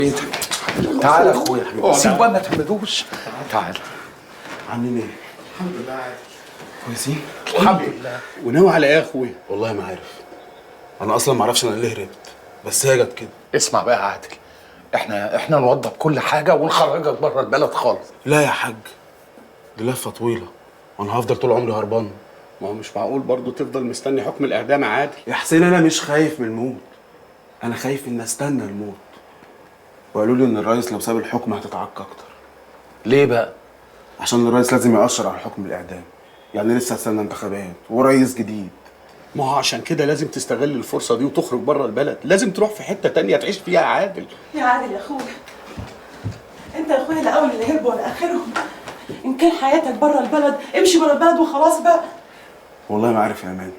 انت تعال يا اخويا حبيبي، سيب بقى ما تعملوش. تعال. عاملين ايه؟ الحمد لله عادي. كويسين؟ الحمد لله. وناوي على ايه يا اخويا؟ والله ما عارف. انا اصلا ما اعرفش انا ليه هربت، بس هي جت كده. اسمع بقى يا عادل، احنا نوضب كل حاجه ونخرجك بره البلد خالص. لا يا حاج، دي لفه طويله وانا هفضل طول عمري هربان. ما هو مش معقول برضه تفضل مستني حكم الاعدام عادي. يا حسين انا مش خايف من الموت، انا خايف ان استنى الموت. وقالوا لي ان الرئيس لو ساب الحكم هتتعك اكتر. ليه بقى؟ عشان الرئيس لازم يأشر على حكم الاعدام، يعني لسه هستنى انتخابات ورئيس جديد. ما هو عشان كده لازم تستغل الفرصه دي وتخرج بره البلد، لازم تروح في حته تانية تعيش فيها عادل. يا عادل يا اخويا، انت يا اخويا لا اول اللي هربوا ولا اخرهم. ان كان حياتك بره البلد امشي بره البلد وخلاص بقى. والله ما عارف يا امان،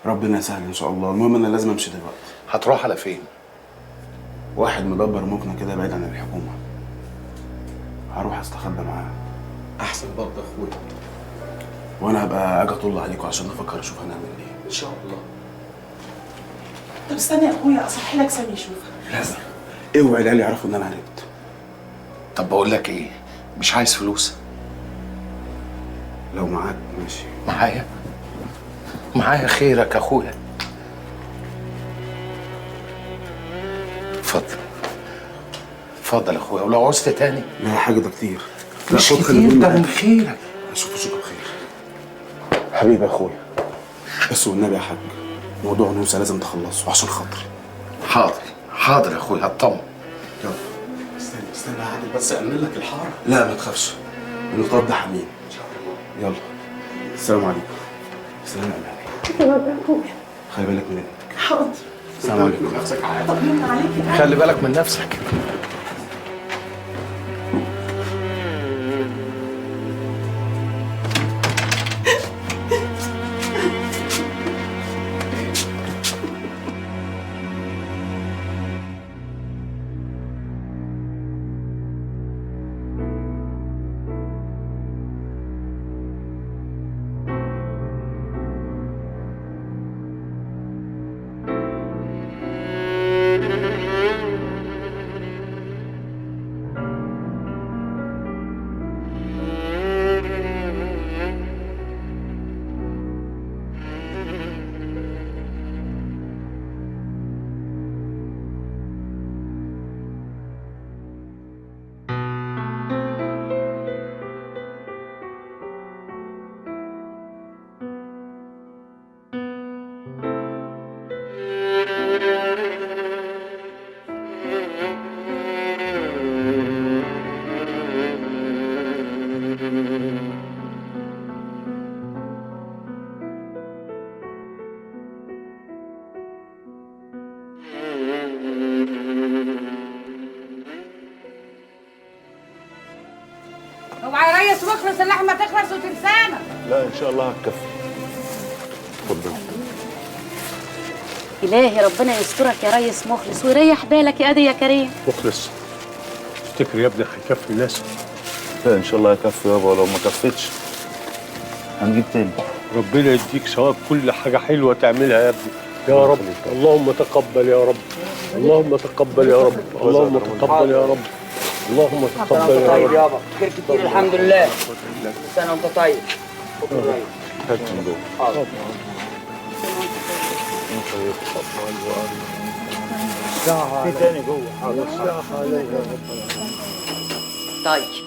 ربنا يسهل ان شاء الله. المهم انا لازم امشي دلوقتي. هتروح على فين؟ واحد مدبر ممكن كده بعيد عن الحكومه، هروح استخبى معاه. احسن برضه يا اخويا. وانا هبقى اجي اطل عليكم عشان نفكر نشوف هنعمل ايه. ان شاء الله. طب استنى يا اخويا اصحي لك سامي يشوفك. لازم اوعي العيال يعرفوا ان انا هربت. طب بقول لك ايه، مش عايز فلوس؟ لو معاك ماشي. معايا خيرك يا اخويا. اتفضل يا اخويا، ولو عوزت تاني. لا يا حاجه ده كتير. لا مش خد كتير، خلي ده بالك. من خيرك. اشوف اشوفك بخير حبيبي يا اخويا. بس والنبي يا حاج، موضوع نوسه لازم تخلصه عشان خاطري. حاضر يا اخويا، هطمن. يلا استنى يا عادل بس اعمل لك الحاره. لا ما تخافش، النقاط ده حميم ان شاء الله. يلا السلام عليكم. سلام يا امان. يا اخويا خلي بالك من ابنك. حاضر. السلام عليكم. نفسك عادي. طمنا عليك يا عادل. خلي بالك من نفسك. اوعى يا ريس واخلص اللحمه تخلص وتنسانا. لا ان شاء الله هتكفي. اتفضل. إلهي ربنا يسترك يا ريس مخلص ويريح بالك يا قادر يا كريم. مخلص تفتكر يا ابني هيكفي ناس؟ لا ان شاء الله هيكفي يابا، ولو ما كفتش هنجيب تاني. ربنا يديك ثواب كل حاجه حلوه تعملها يا ابني يا رب. اللهم تقبل يا رب، اللهم تقبل يا رب، اللهم تقبل يا رب، اللهم تقبل يا رب. طيب يابا خير كتير الحمد لله. كل سنه وانت طيب. هات من جوه. حاضر. في تاني جوه. حاضر. الساعة عليها يا رب. طيب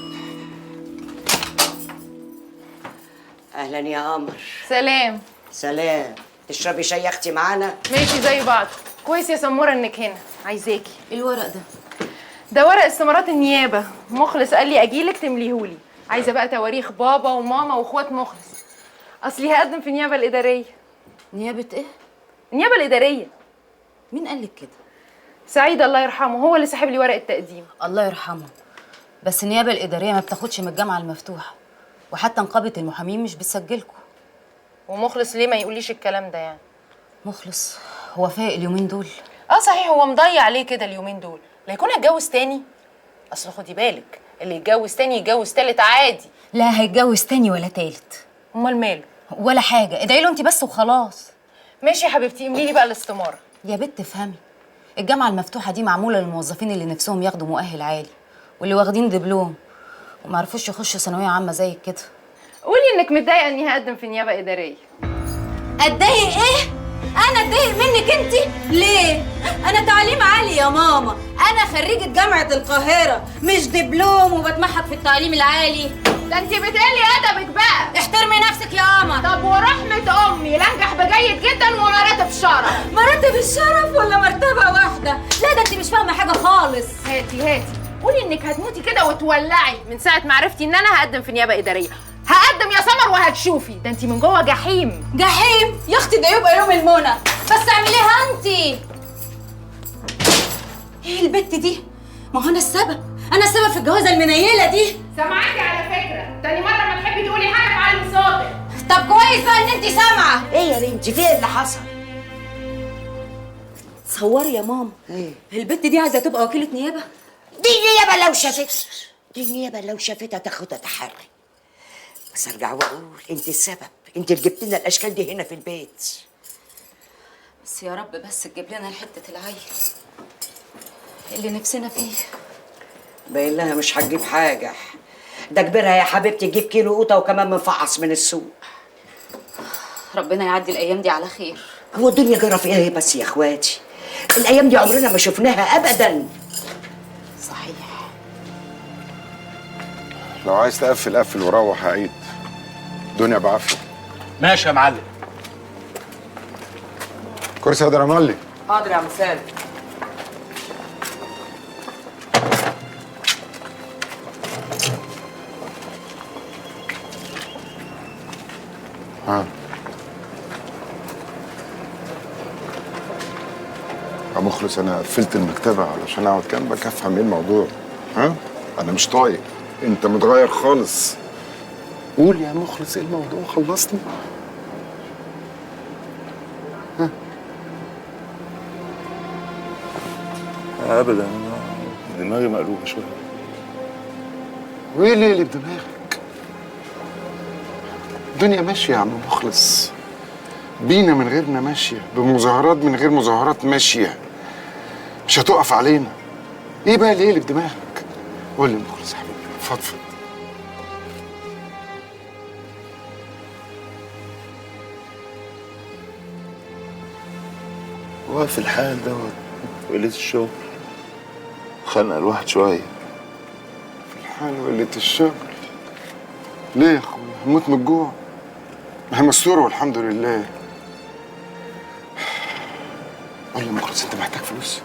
اهلا يا قمر. سلام. سلام. تشربي شاي يا اختي معانا؟ ماشي زي بعض. كويس يا سموره انك هنا، عايزاكي. الورق ده ورق استمارات النيابه، مخلص قال لي اجيلك تمليهولي. عايزه بقى تواريخ بابا وماما واخوات مخلص، اصلي هقدم في النيابه الاداريه. نيابة إيه؟ النيابه الاداريه. مين قالك كده؟ سعيد الله يرحمه هو اللي سحب لي ورق التقديم. الله يرحمه. بس النيابة الإدارية ما بتاخدش من الجامعة المفتوحة، وحتى نقابة المحامين مش بتسجلكوا. ومخلص ليه ما يقوليش الكلام ده يعني؟ مخلص هو فايق اليومين دول؟ صحيح، هو مضيع ليه كده اليومين دول؟ لا يكون هيتجوز تاني؟ اصل خدي بالك، اللي يتجوز تاني يتجوز تالت عادي. لا هيتجوز تاني ولا تالت. امال ماله؟ ولا حاجة، ادعي له انت بس وخلاص. ماشي يا حبيبتي، املي لي بقى الاستمارة. يا بت افهمي، الجامعة المفتوحة دي معمولة للموظفين اللي نفسهم ياخدوا مؤهل عالي واللي واخدين دبلوم وما عرفوش يخشوا ثانوية عامة زي كده. قولي انك متضايقه اني هقدم في نيابه اداريه. اتضايق ايه؟ انا اتضايق منك انت؟ ليه؟ انا تعليم عالي يا ماما، انا خريجة جامعة القاهرة مش دبلوم وبتمحك في التعليم العالي. ده انت بتقلي ادبك بقى. احترمي نفسك يا قمر. طب ورحمه امي لنجح بجيد جدا ومراتب شرف. مرتب الشرف ولا مرتبة واحدة؟ لا ده انت مش فاهمة حاجة خالص. هاتي قولي انك هتموتي كده وتولعي من ساعه ما عرفتي ان انا هقدم في نيابه اداريه. هقدم يا سمر وهتشوفي، ده انت من جوه جحيم. جحيم يا اختي، ده يبقى يوم المنى. بس اعمليها انت. ايه البت دي؟ ما هو انا السبب في الجوازه المنيله دي. سامعاكي على فكره، تاني مره ما تحبي تقولي حاجه تعالي صوتك. طب كويس بقى ان انت سامعه. ايه يا بنتي في ايه اللي حصل؟ تصوري يا ماما، البت دي عايزه تبقى وكيله نيابه. دي نيابه لو شافتها تاخدها تحري. بس ارجع واقول انت السبب، انت اللي جبت لنا الاشكال دي هنا في البيت. بس يا رب بس تجيب لنا حته العيل اللي نفسنا فيه. باين لها مش هتجيب حاجه، ده كبرها يا حبيبتي تجيب كيلو قوطه وكمان مفعص من السوق. ربنا يعدي الايام دي على خير. هو الدنيا جرى فيها ايه بس يا اخواتي؟ الايام دي عمرنا ما شفناها ابدا. صحيح. لو عايز تقفل قفل وروح يا عيد، الدنيا بعافيه. ماشي يا معلم. كرسي يا درمالي. حاضر يا عم سالم. ها يا مخلص، انا قفلت المكتبه علشان اقعد جنبك افهم ايه الموضوع. ها انا مش طايق، انت متغير خالص. قول يا مخلص ايه الموضوع، خلصني. ها ابدا، دماغي مقلوبه شويه. وايه اللي يقلب دماغك؟ الدنيا ماشيه يا عم مخلص، بينا من غيرنا ماشيه، بمظاهرات من غير مظاهرات ماشيه، مش هتقف علينا. ايه بقى اللي يقلب دماغك؟ قول لي مخلص يا حبيبي، فضفض. واقف الحال دوت وقلة الشغل خانق الواحد شويه. في الحال وقلة الشغل ليه يا اخويا؟ هموت من الجوع. ما هي مستوره والحمد لله. قول لي مخلص، انت محتاج فلوس؟